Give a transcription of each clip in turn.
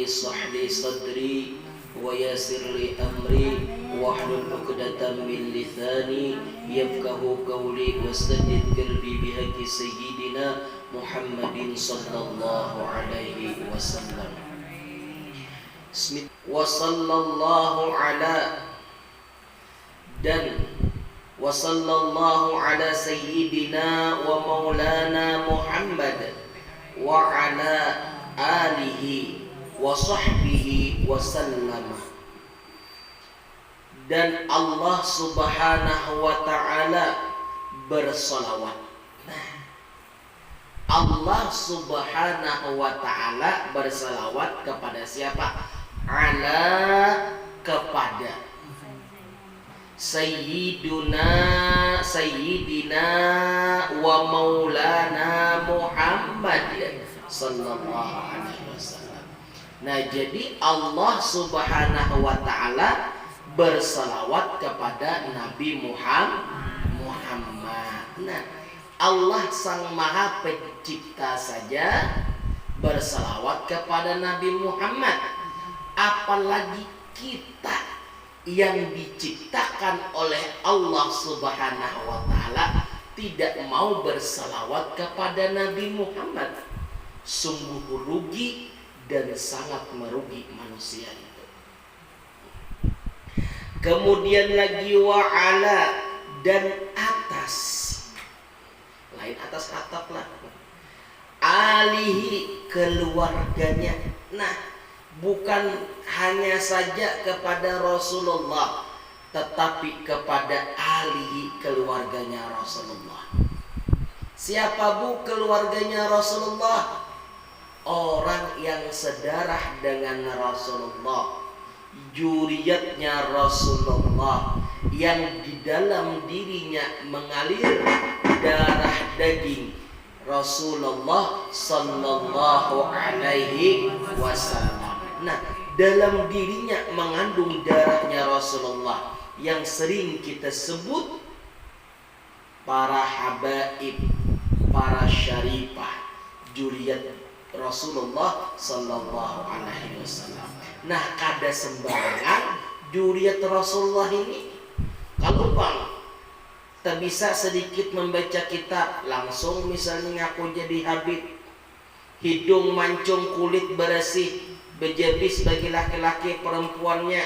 ishrah li sadri wa yassir li amri wahlul 'uqdatam min lisani yafqahu qawli wasaddid qalbi bihaqqi sayyidina Muhammadin sallallahu alaihi wasallam. Wa sallallahu ala dan wa sallallahu ala sayyidina wa maulana Muhammad wa ala alihi wa sahbihi wa sallam. Dan Allah subhanahu wa ta'ala bersalawat. Allah subhanahu wa ta'ala bersalawat kepada siapa? Ala, kepada Sayyidina wa maulana Muhammad sallallahu alaihi wasallam. Nah, jadi Allah subhanahu wa ta'ala bersalawat kepada Nabi Muhammad. Nah, Allah sang maha pencipta saja bersalawat kepada Nabi Muhammad, apalagi kita yang diciptakan oleh Allah subhanahu wa ta'ala tidak mau bersalawat kepada Nabi Muhammad. Sungguh rugi dan sangat merugi manusia itu. Kemudian lagi wa'ala, dan atas, lain atas atap lah, alihi, keluarganya. Nah, bukan hanya saja kepada Rasulullah, tetapi kepada alihi, keluarganya Rasulullah. Siapa bu keluarganya Rasulullah? Orang yang sedarah dengan Rasulullah, juriyatnya Rasulullah, yang di dalam dirinya mengalir darah daging Rasulullah sallallahu alaihi wasallam. Nah, dalam dirinya mengandung darahnya Rasulullah yang sering kita sebut para habaib, para syarifah, juriyat Rasulullah sallallahu alaihi wasallam. Nah, kada sembarangan juriyat Rasulullah ini. Kalau bang tak bisa sedikit membaca kitab, langsung misalnya ngaku jadi habib, hidung mancung, kulit bersih, bejabis bagi laki-laki, perempuannya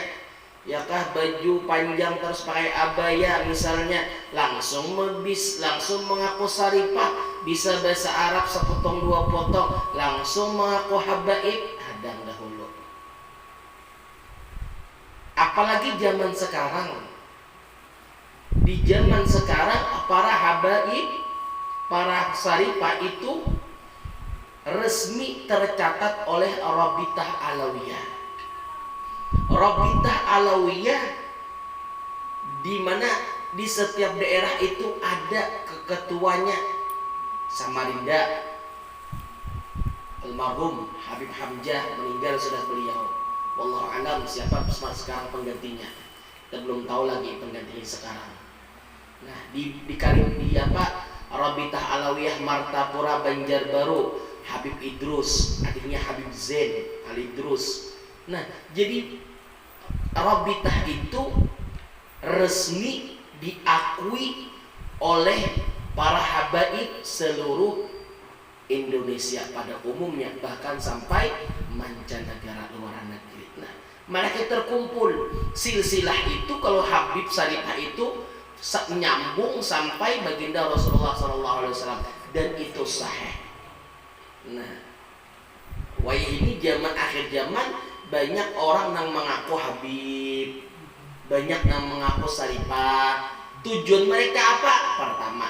yakah baju panjang terus pakai abaya misalnya, langsung membis, langsung mengaku saripah, bisa bahasa Arab sepotong dua potong, langsung mengaku habaib. Hadang dahulu. Apalagi zaman sekarang. Di zaman sekarang para habaib, para saripah itu resmi tercatat oleh Rabitah Alawiyah. Rabitah Alawiyah di mana di setiap daerah itu ada ketuanya. Samarinda, almarhum Habib Hamzah meninggal sudah beliau. Wallahu a'lam siapa sekarang penggantinya. Kita belum tahu lagi penggantinya sekarang. Nah, di Rabitah Alawiyah Martapura Banjarbaru, Habib Idrus, adiknya Habib Zain Al Idrus. Nah, jadi Rabitah itu resmi diakui oleh para habaib seluruh Indonesia pada umumnya, bahkan sampai mancanegara luar negeri. Nah, mereka terkumpul. Silsilah itu kalau Habib Saripah itu nyambung sampai baginda Rasulullah SAW, dan itu sahih. Nah, ini zaman akhir zaman banyak orang yang mengaku Habib, banyak yang mengaku Saripah. Tujuan mereka apa? Pertama,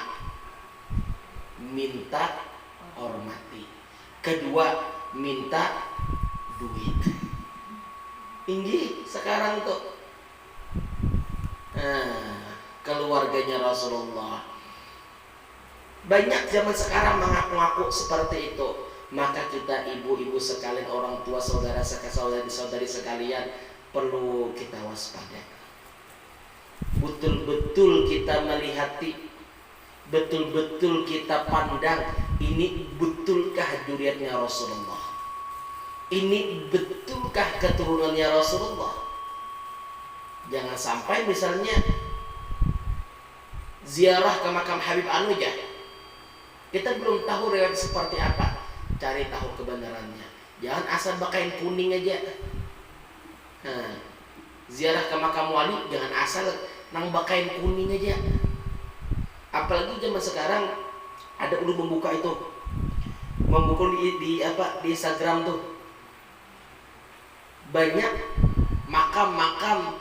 minta hormati. Kedua, minta duit. Tinggi sekarang tuh. Keluarganya Rasulullah banyak zaman sekarang mengaku-ngaku seperti itu. Maka kita ibu-ibu sekalian, orang tua, saudara-saudari sekalian, perlu kita waspada. Betul-betul kita melihati, betul-betul kita pandang, ini betulkah juriyatnya Rasulullah. ini betulkah keturunannya Rasulullah? Jangan sampai misalnya ziarah ke makam Habib Anujah, kita belum tahu riwayat seperti apa, cari tahu kebenarannya. Jangan asal bakain kuning aja. Ziarah ke makam wali jangan asal nang bakain kuning aja. Apalagi zaman sekarang ada udah membuka itu, membuka di Instagram tuh banyak makam-makam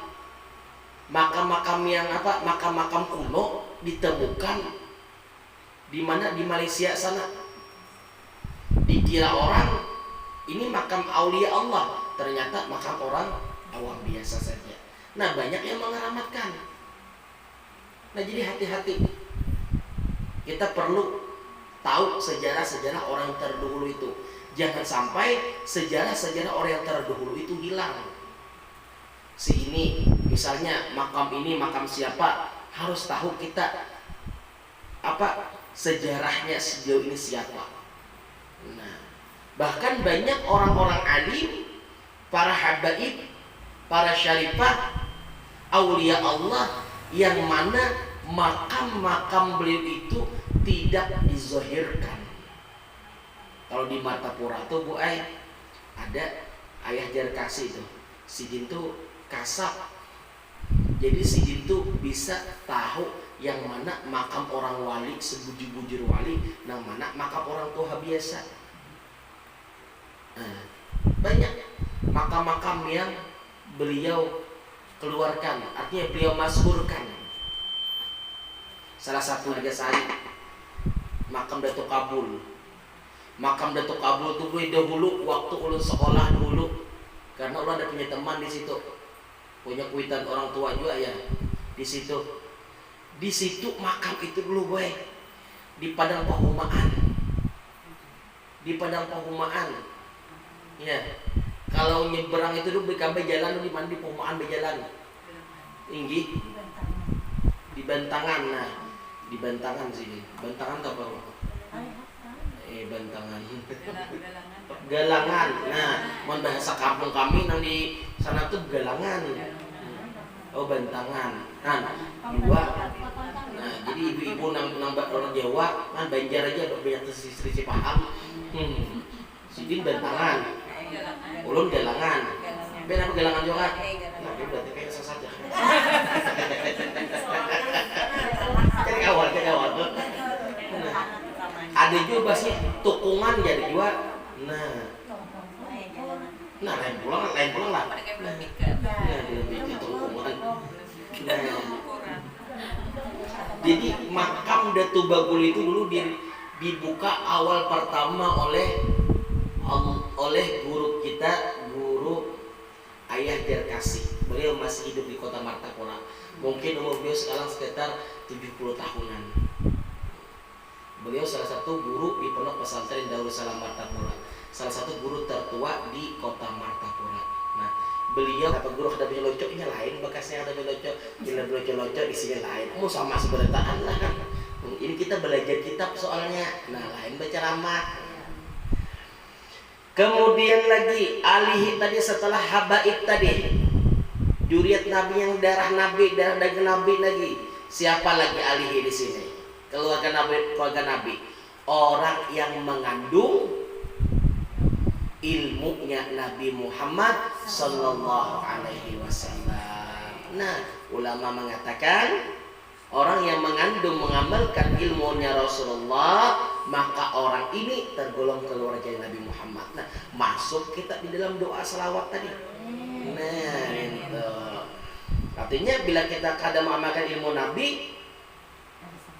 yang makam-makam kuno ditemukan di mana, di Malaysia sana. Dikira orang ini makam aulia Allah, ternyata makam orang awam biasa saja. Nah, banyak yang mengeramatkan. Nah, jadi hati-hati. Kita perlu tahu sejarah-sejarah orang terdahulu itu. Jangan sampai sejarah-sejarah orang yang terdahulu itu hilang. Si ini misalnya makam ini makam siapa, harus tahu kita sejarahnya sejauh ini siapa. Nah, bahkan banyak orang-orang alim, para habaib, para syarifah, aulia Allah yang mana makam-makam beliau itu tidak dizahirkan. Kalau di Martapura tuh Bu Ai ada ayah Jarkasi itu, si Jin tuh kasap. Jadi si Jin tuh bisa tahu yang mana makam orang wali, sebujur-bujur wali, yang mana makam orang tua biasa. Nah, banyak makam-makam yang beliau keluarkan, artinya beliau masyhurkan. Salah satu aja saya makam Datuk Kabul. Makam Datuk Kabul tuh gue dahulu waktu ulun sekolah dulu, karena ulun ada punya teman di situ, punya kuitan orang tua juga ya di situ. Di situ makam itu dulu gue di Padang Pahumaan. Di Padang Pahumaan. Ya. Kalau nyeberang itu dulu BKB jalan di mana, di Pahumaan berjalan. Tinggi. Di Bantangan. Nah, di Bantangan sini. Bantangan apa? Bantangan. Galangan. Nah, mohon bahasa kampung kami nang di sana tuh galangan. Oh, Bantangan. Nah, dua. Nah, jadi ibu-ibu nang orang Jawa kan Banjar aja banyak istri paham. Sidin Bantangan. Ulun galangan. Ben apa galangan juga? Nah, dia berarti kayak saja. Cari awal. Ada juga sih tukungan jadi juga. Nah, lain pulang lah. Nah, lebih tukungan. Nah, jadi makam Datu Bagul itu dulu dibuka awal pertama oleh guru kita, guru Ayah Jarkasi. Beliau masih hidup di kota Martapura. Mungkin umur beliau sekarang sekitar 70 tahunan. Beliau salah satu guru di Pondok Pesantren Darussalam Martapura. Salah satu guru tertua di kota Martapura. Nah, beliau apa guru ada belocoknya lain, bekasnya ada belocok, gila belocok di sini lain. Sama sebenarnya lah. Ini kita belajar kitab soalnya. Nah, lain baca ramah. Kemudian lagi alihi tadi setelah habaib tadi, juriat Nabi yang darah daging Nabi lagi. Siapa lagi alihi di sini? Keluarga Nabi, orang yang mengandung ilmunya Nabi Muhammad Sallallahu Alaihi Wasallam. Nah, ulama mengatakan orang yang mengandung mengamalkan ilmunya Rasulullah, maka orang ini tergolong keluarga Nabi Muhammad. Nah, masuk kita di dalam doa selawat tadi. Nah, itu artinya bila kita kada mengamalkan ilmu Nabi,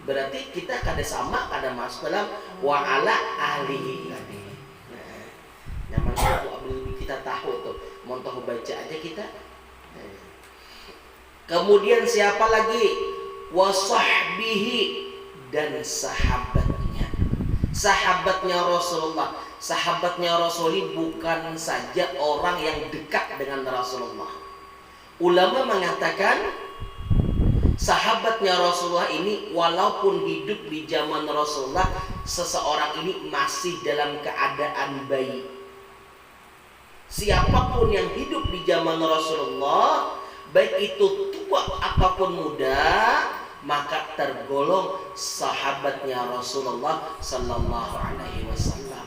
berarti kita kada sama, kada masuk dalam wa ala ahlihi tadi. Nah, nyaman kita tahu tuh, mau tahu baca aja kita. Nah. Kemudian siapa lagi? Wa sahbihi, dan sahabatnya. Sahabatnya Rasulullah. Sahabatnya Rasul bukan saja orang yang dekat dengan Rasulullah. Ulama mengatakan sahabatnya Rasulullah ini walaupun hidup di zaman Rasulullah, seseorang ini masih dalam keadaan bayi. Siapapun yang hidup di zaman Rasulullah, baik itu tua apapun muda, maka tergolong sahabatnya Rasulullah sallallahu alaihi wasallam.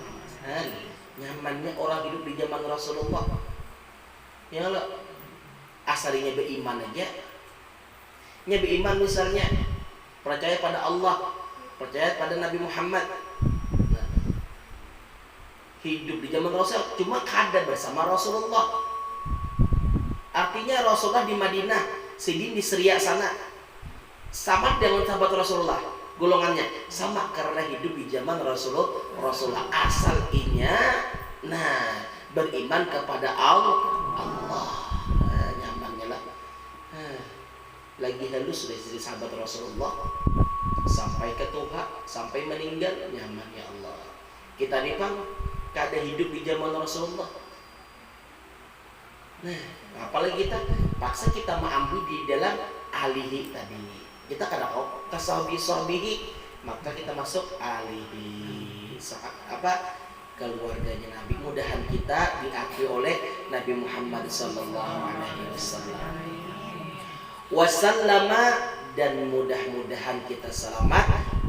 Nyamannya orang hidup di zaman Rasulullah. Ya Allah, asalinya beriman aja. Nya beriman misalnya percaya pada Allah, percaya pada Nabi Muhammad. Hidup di zaman Rasul cuma kada bersama Rasulullah. Artinya Rasulullah di Madinah, Sidin di Syria sana. Sama dengan sahabat Rasulullah, golongannya sama karena hidup di zaman Rasulullah. Asal inya beriman kepada Allah. Nyamannya lah. Lagi halus sudah jadi sahabat Rasulullah sampai ke Tuhan, sampai meninggal, nyaman ya Allah. Kita nih Bang, kada hidup di zaman Rasulullah. Apalagi kita paksa kita mengambil di dalam alihi tadi. Kita kada kok kesahabi-sahabihi, maka kita masuk alihi. Keluarganya Nabi. Mudahan kita diakui oleh Nabi Muhammad sallallahu alaihi wasallama, dan mudah-mudahan kita selamat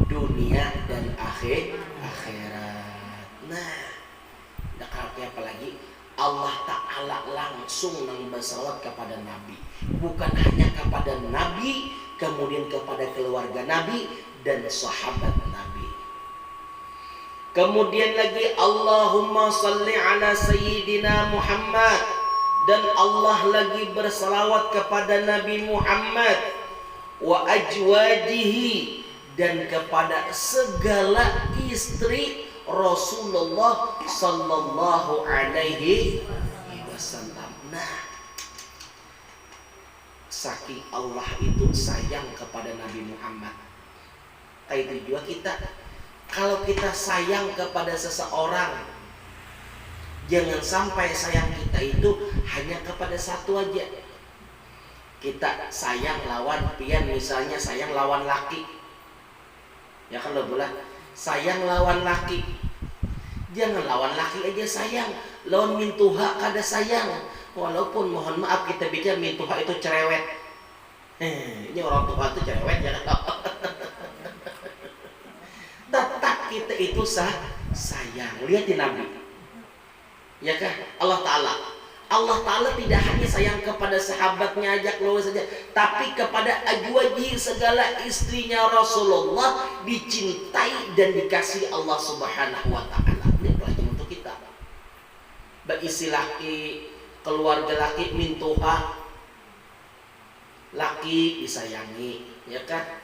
dunia dan akhirat. Apalagi Allah Ta'ala langsung bersalawat kepada Nabi, bukan hanya kepada Nabi, kemudian kepada keluarga Nabi dan sahabat Nabi. Kemudian lagi Allahumma salli ala Sayyidina Muhammad, dan Allah lagi bersalawat kepada Nabi Muhammad wa ajwadihi, dan kepada segala istri Rasulullah sallallahu alaihi wasallam. Saking Allah itu sayang kepada Nabi Muhammad. Itu juga kita, kalau kita sayang kepada seseorang, jangan sampai sayang kita itu hanya kepada satu aja. Kita sayang lawan pian, misalnya sayang lawan laki. Ya kan lo bola, sayang lawan laki. Jangan lawan laki aja sayang, lawan mintuha kada sayang. Walaupun mohon maaf kita bicara mintuha itu cerewet. Ini orang tua itu cerewet jangan. Tetap kita itu sayang. Lihat di Nabi. Ya kan? Allah Ta'ala tidak hanya sayang kepada sahabatnya aja keluar saja, tapi kepada ajwaji, segala istrinya Rasulullah dicintai dan dikasih Allah Subhanahu wa Ta'ala. Ini pelajaran untuk kita. Isi laki, keluarga laki mintuha, laki disayangi, ya kan?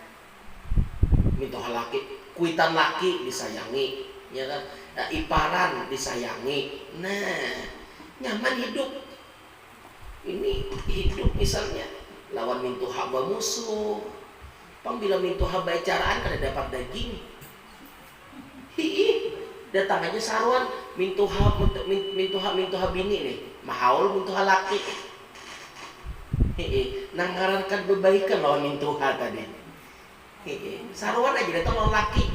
Mintuha laki, kuitan laki disayangi, ya kan? Iparan disayangi. Nyaman hidup. Ini hidup misalnya lawan mintuha musuh. Bila mintuha caraan kada dapat daging. Datang aja saruan mintuha bini nih. Mahaul mintuha laki. Nanggarankan kebaikan lawan mintuha tadi. Saruan aja datang lawan laki,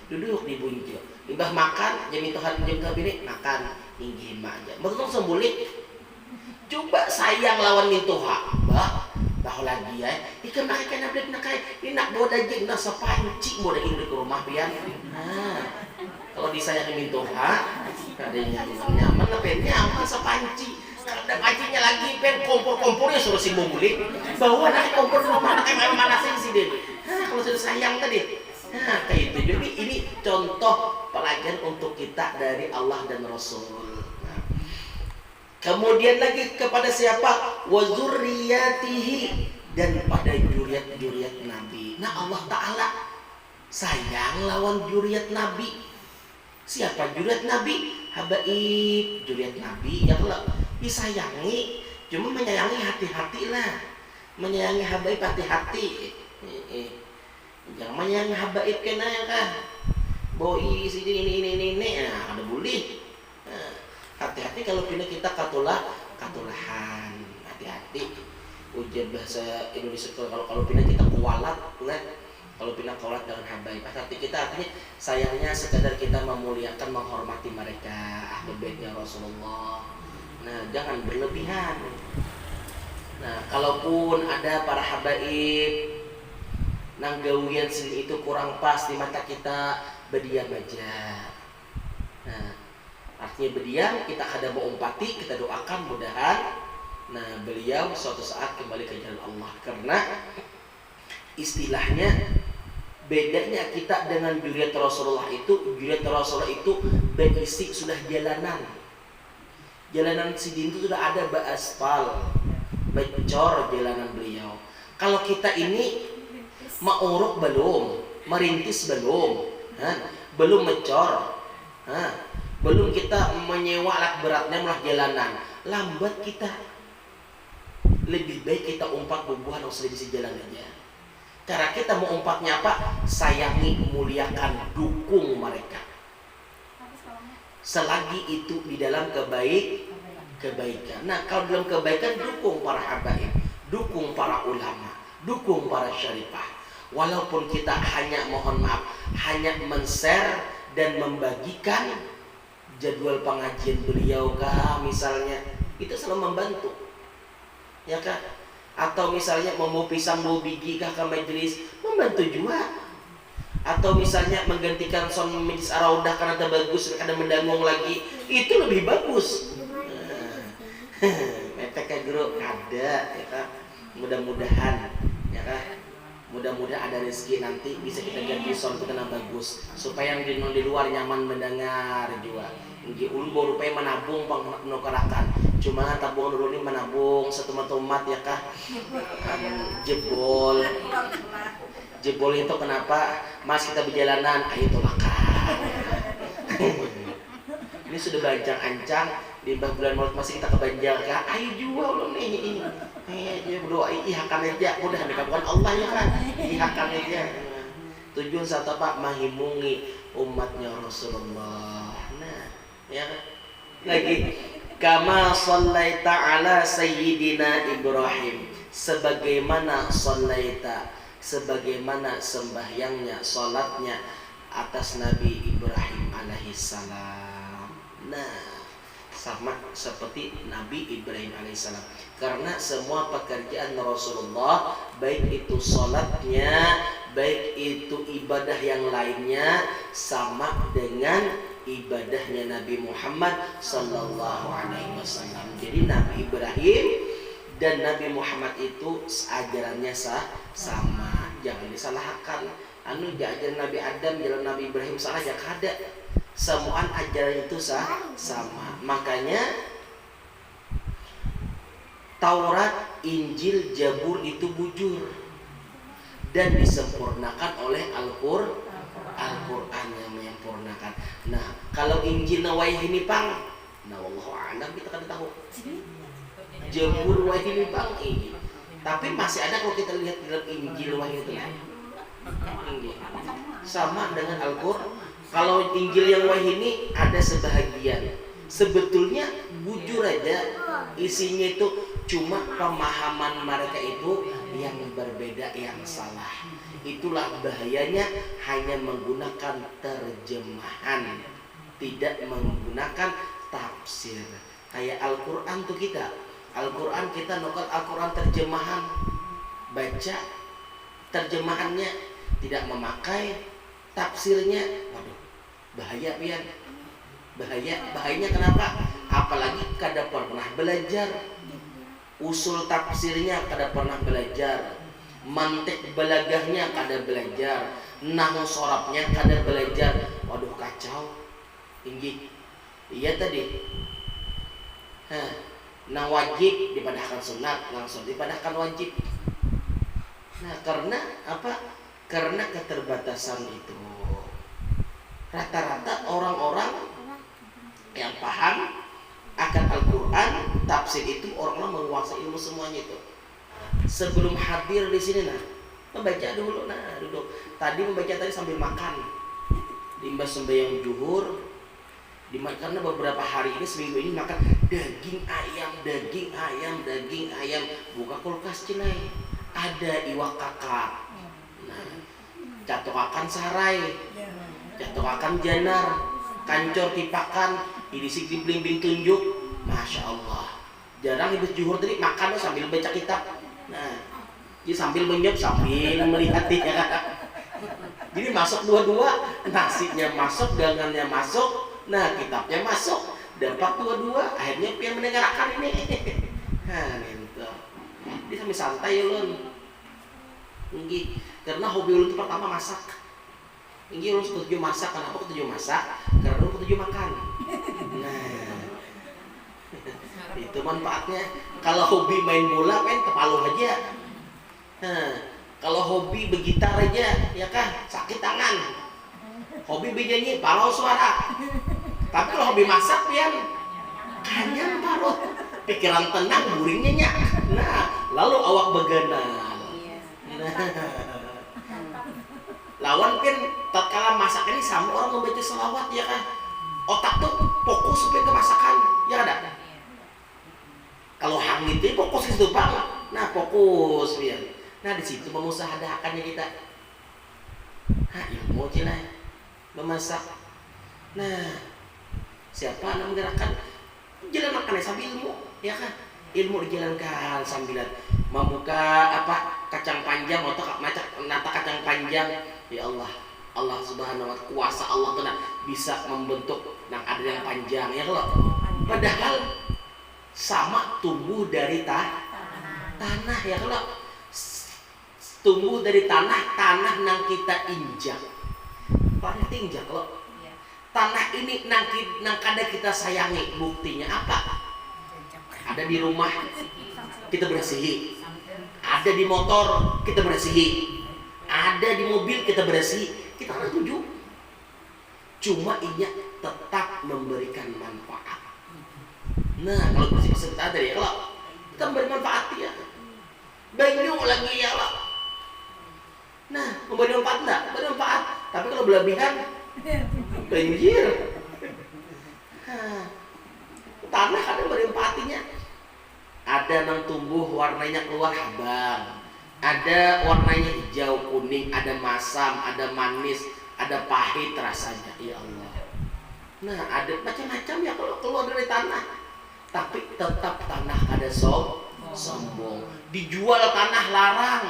duduk di bunjo. Limbah makan, jadi mintuha bini makan. Tinggi aja, betul sembulik. Coba sayang lawan mintuha, tahu lagi ya. Ikan mereka nak ini nak bawa daging, nak sepanci bawa daging ke rumah pian. Kalau disayangi mintuha, kadanya nyaman, nyaman sepanci. Ada pancinya lagi, pen kompor-kompornya suruh si bulik. Bawa nak kompor rumah, nak mana sih dia. Kalau sudah sayang tadi. Kayak itu. Jadi ini contoh pelajaran untuk kita dari Allah dan Rasul. Kemudian lagi kepada siapa? Wa zurriyatihi, dan pada juriat Nabi. Allah Ta'ala sayang lawan juriat Nabi. Siapa juriat Nabi? Habaib juriat Nabi. Ya kalau disayangi, cuma menyayangi hati-hati lah. Menyayangi habaib hati-hati. Jangan yang habaib kena ya kan, boi sini ini, ada bully. Hati-hati kalau pindah kita katulahan, hati-hati. Ujian bahasa Indonesia kalau pindah kita kualat, Kalau pindah kaulat dengan habaib, tapi kita artinya sayangnya sekadar kita memuliakan, menghormati mereka, ahlul baitnya Rasulullah. Nah, jangan berlebihan. Nah, kalaupun ada para habaib nanggawian sini itu kurang pas di mata kita, berdiam aja. Nah, artinya berdiam, kita ada mau umpati, kita doakan mudahan beliau suatu saat kembali ke jalan Allah. Karena istilahnya bedanya kita dengan juriat Rasulullah itu berisi sudah jalanan sidin itu sudah ada beraspal, becor jalanan beliau. Kalau kita ini ma'uruk belum, merintis belum, belum mecor, belum kita menyewa alat beratnya malah jalanan, lambat kita. Lebih baik kita umpat bubuhan selisih jalan aja. Cara kita mau umpatnya apa? Sayangi, muliakan, dukung mereka. Selagi itu di dalam kebaikan. Nah, kalau dalam kebaikan dukung para habaib, dukung para ulama, dukung para syarifah. Walaupun kita hanya hanya men-share dan membagikan jadwal pengajian beliau kah misalnya, itu selalu membantu. Ya kan? Atau misalnya mau pisang 2 biji kah ke majelis, membantu juga. Atau misalnya menggantikan sound majlis araudah karena ada bagus, ada mendangung lagi, itu lebih bagus. Metek guru ada, ya kan? Mudah-mudahan, ya kan? Mudah-mudahan ada rezeki nanti bisa kita ganti sound itu kena bagus, supaya yang di luar nyaman mendengar juga. Nggih ulun rupanya menabung penukarakan. Cuma tabungan dulu ini menabung setumat-tumat ya kah? Jebol itu kenapa? Mas kita berjalanan, ayo tolakan. Ini sudah bancang-ancang di bulan Maulid masih kita kebanjang kah? Ayo jual belum nih. Ayo berdoa ihakan aja, mudah dikabulkan Allah ya kan? Ihakan aja. Tujuan satu apa? Menghimungi umatnya Rasulullah. Nah, ya kan? Lagi kama shallaita ala sayyidina Ibrahim, sebagaimana sembahyangnya, salatnya atas Nabi Ibrahim alaihissalam. Nah, sama seperti Nabi Ibrahim alaihissalam. Karena semua pekerjaan Rasulullah, baik itu salatnya, baik itu ibadah yang lainnya, sama dengan ibadahnya Nabi Muhammad sallallahu alaihi wasallam. Jadi Nabi Ibrahim dan Nabi Muhammad itu ajarannya sama. Jangan disalahkan. Ajaran Nabi Adam, jalan Nabi Ibrahim salah ya kada. Semua ajaran itu sama. Makanya Taurat, Injil, Zabur itu bujur dan disempurnakan oleh Al-Quran yang menyempurnakan. Nah, kalau Injil nawaihi pang, nah wallahu a'lam kita kan tahu. Zabur wahini pang ini. Tapi masih ada kalau kita lihat dalam Injil wahini itu. Sama dengan Al-Quran. Kalau Injil yang wahini ada sebahagian. Sebetulnya bujur aja isinya itu cuma pemahaman mereka itu yang berbeda, yang salah. Itulah bahayanya hanya menggunakan terjemahan, tidak menggunakan tafsir. Kayak Al-Quran tuh Al-Quran kita nukal Al-Quran terjemahan, baca terjemahannya, tidak memakai tafsirnya. Waduh, bahaya pian. Bahayanya kenapa? Apalagi kada pernah belajar usul tafsirnya, kada pernah belajar mantik belagahnya, kada belajar nahwu sorabnya, kada belajar. Waduh kacau. Tinggi. Iya tadi. Nah wajib dipadahkan sunat, langsung dipadahkan wajib. Nah karena apa? Karena keterbatasan itu. Rata-rata orang-orang yang paham akan Al-Quran, tafsir itu orang-orang menguasai ilmu semuanya itu. Sebelum hadir di sini membaca dulu, duduk. Tadi membaca tadi sambil makan. Limbah sembahyang zuhur, karena beberapa hari ini seminggu ini makan daging ayam, buka kulkas cenai, ada iwak kakak. Nah, catokakan sarai, catokakan janar, kancor tipakan, idisik diblimbing tunjuk, masya Allah. Jarang ibu juhur tadi makan sambil baca kitab. Nah, jadi sambil menyop sambil melihat dia. Jadi masuk dua-dua, nasinya masuk, gangannya masuk, nah kitabnya masuk, dapat dua-dua, akhirnya pian mendengarkan ini. Nah, gitu. Dia sambil santai ya ulun. Inggi, karena hobi ulun itu pertama masak. Inggi ulun setuju masak, kenapa aku setuju masak? Karena ulun setuju makan. Nah, itu manfaatnya. Kalau hobi main bola, main kepaluh aja. Nah, kalau hobi bergitar aja, ya kan, sakit tangan. Hobi bernyanyi, palau suara. Tapi kalau hobi masak, pian kanyan parut. Pikiran tenang, guringnya nyak. Nah, lalu awak beganal. Lawan kan tatkala masak ini sama orang membaca selawat ya kan, otak tuh fokus ke masakan ya ada. Kalau hang itu fokus ke situ banget, nah fokus ya. Nah di situ memusahadakannya kita. Ilmu cina memasak. Nah siapa yang menggerakkan jalan makannya sambil ilmu ya kan, ilmu dijalankan sambilan membuka kacang panjang atau nata kacang panjang ya Allah. Allah subhanahu wa ta'ala, kuasa Allah tuh bisa membentuk yang ada yang panjang ya kalau padahal sama tumbuh dari tanah ya kalau tumbuh dari tanah nang kita injak paling injak kalau tanah ini nang kada kita sayangi, buktinya apa? Ada di rumah kita bersihi, ada di motor kita bersihi, ada di mobil kita bersihi, kita kan tuju. Cuma inya tetap memberikan manfaat. Nah kalau bersih kita ada ya kalau kita memberi manfaat ya, banyu lagi ya Allah. Nah memberi manfaat enggak? Memberi manfaat. Tapi kalau berlebihan banjir. Tanah kadang memberi manfaatnya. Ada yang tumbuh warnanya keluar habang, ada warnanya hijau kuning, ada masam, ada manis, ada pahit rasanya ya Allah. Nah ada macam-macam ya kalau keluar dari tanah, tapi tetap tanah ada sombong. Dijual tanah larang,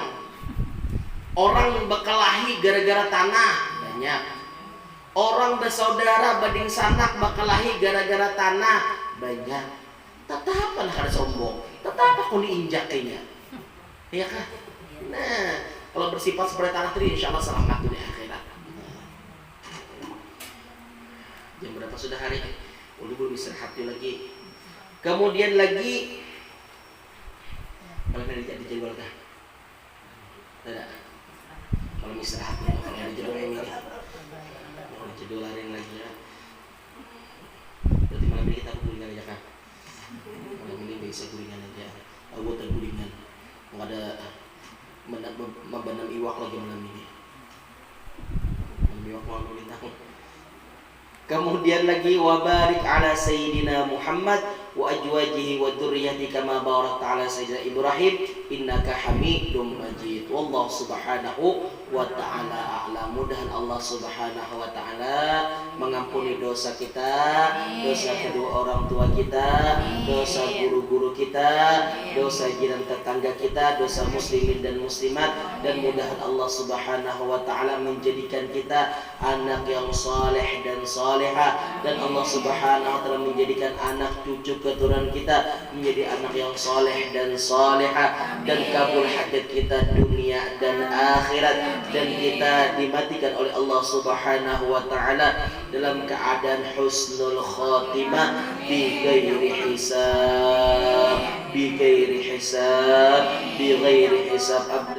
orang berkelahi gara-gara tanah banyak, orang bersaudara bading sanak berkelahi gara-gara tanah banyak. Tetap tanah ada sombong, tetap aku diinjakinya ya kan. Nah kalau bersifat seperti tanah tadi insya Allah selamat dunia akhirat. Jam berapa sudah hari? Belum istirahat lagi. Kemudian lagi kalau ada dijadwal kah? Tidak. Kalau istirahat kalau ada jadwal yang ini, kalau jadwal hari lagi ya. Berarti malam ini kita gulingan aja kan? Malam ini bisa gulingan aja. Aku tak gulingan. Nggak ada membenam iwak lagi malam ini. Malam iwak mau lintang. Kemudian lagi wabarik ala sayyidina Muhammad wa ajwajihi wa dzurriyyati kama barakta ala sayyidina Ibrahim innaka Hamidum Majid. Wallahu subhanahu wa ta'ala a'lam. Mudahan Allah subhanahu wa ta'ala mengampuni dosa kita, dosa kedua orang tua kita, dosa guru-guru kita, dosa jiran tetangga kita, dosa muslimin dan muslimat, dan mudahan Allah subhanahu wa ta'ala menjadikan kita anak yang saleh dan salihah, dan Allah subhanahu wa ta'ala menjadikan anak cucu keturunan kita menjadi anak yang saleh dan salihah, dan kabul hajat kita dunia dan akhirat, dan kita dimatikan oleh Allah subhanahu wa ta'ala dalam keadaan husnul khatimah bi ghairi hisab, bi ghairi hisab, bi ghairi hisab.